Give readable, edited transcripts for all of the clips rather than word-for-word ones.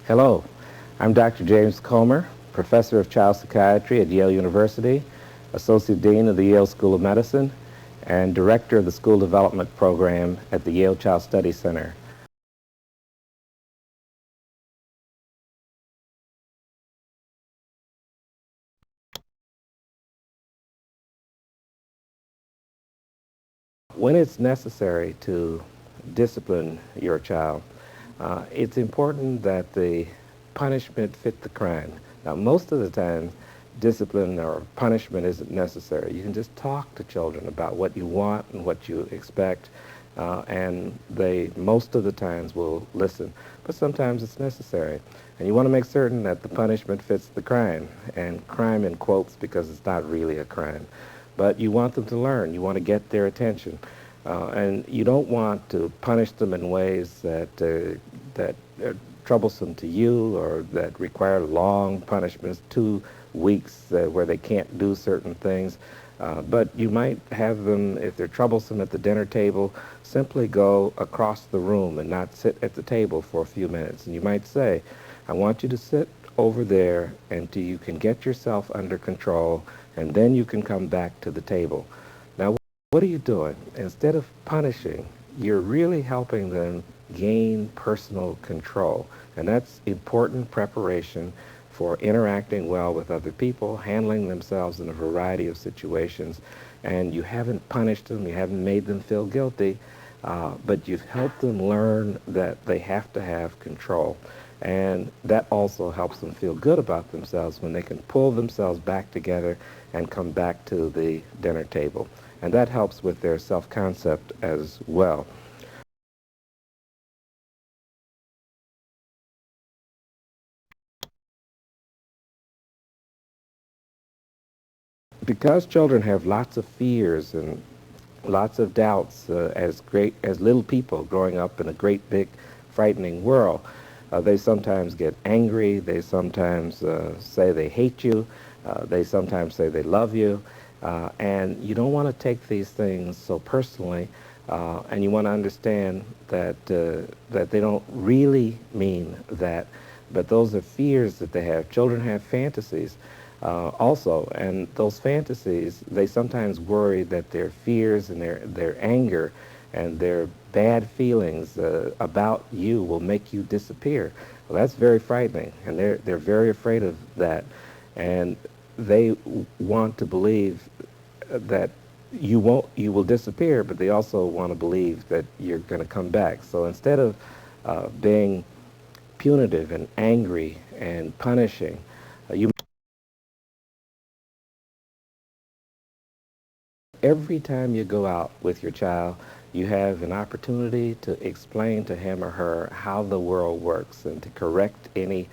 Hello, I'm Dr. James Comer, Professor of Child Psychiatry at Yale University, Associate Dean of the Yale School of Medicine, and Director of the School Development Program at the Yale Child Study Center. When it's necessary to discipline your child, it's important that the punishment fit the crime. Now, most of the time, discipline or punishment isn't necessary. You can just talk to children about what you want and what you expect, and they, most of the times, will listen. But sometimes it's necessary. And you want to make certain that the punishment fits the crime, and crime in quotes because it's not really a crime. But you want them to learn. You want to get their attention. And you don't want to punish them in ways that are troublesome to you or that require long punishments, 2 weeks where they can't do certain things. But you might have them, if they're troublesome at the dinner table, simply go across the room and not sit at the table for a few minutes. And you might say, I want you to sit over there until you can get yourself under control, and then you can come back to the table. Now, what are you doing? Instead of punishing, you're really helping them gain personal control. And that's important preparation for interacting well with other people, handling themselves in a variety of situations. And you haven't punished them, you haven't made them feel guilty, but you've helped them learn that they have to have control. And that also helps them feel good about themselves when they can pull themselves back together and come back to the dinner table. And that helps with their self-concept as well. Because children have lots of fears and lots of doubts as little people growing up in a great big frightening world, they sometimes get angry, they sometimes say they hate you, they sometimes say they love you, and you don't want to take these things so personally, and you want to understand that they don't really mean that, but those are fears that they have. Children have fantasies also, and those fantasies, they sometimes worry that their fears and their anger and their bad feelings about you will make you disappear. Well, that's very frightening, and they're very afraid of that, and they want to believe that you will disappear, but they also want to believe that you're going to come back. So instead of being punitive and angry and punishing, you every time you go out with your child, you have an opportunity to explain to him or her how the world works and to correct any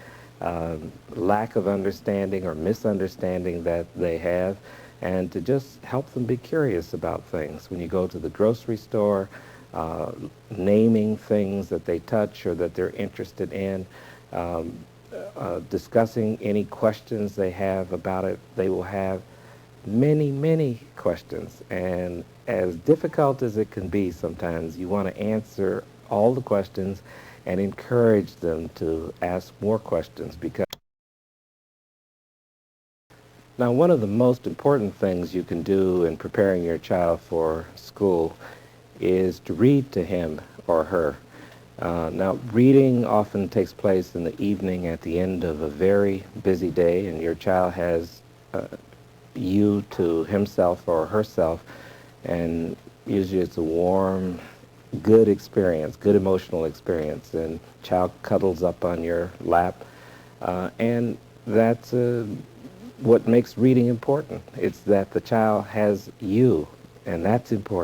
lack of understanding or misunderstanding that they have, and to just help them be curious about things. When you go to the grocery store, uh, naming things that they touch or that they're interested in, um, discussing any questions they have about it. They will have many, many questions, and as difficult as it can be sometimes, you want to answer all the questions and encourage them to ask more questions. Because now, one of the most important things you can do in preparing your child for school is to read to him or her. Now, reading often takes place in the evening at the end of a very busy day, and your child has you to himself or herself, and usually it's a warm, good experience, good emotional experience, and child cuddles up on your lap, and that's what makes reading important. It's that the child has you, and that's important.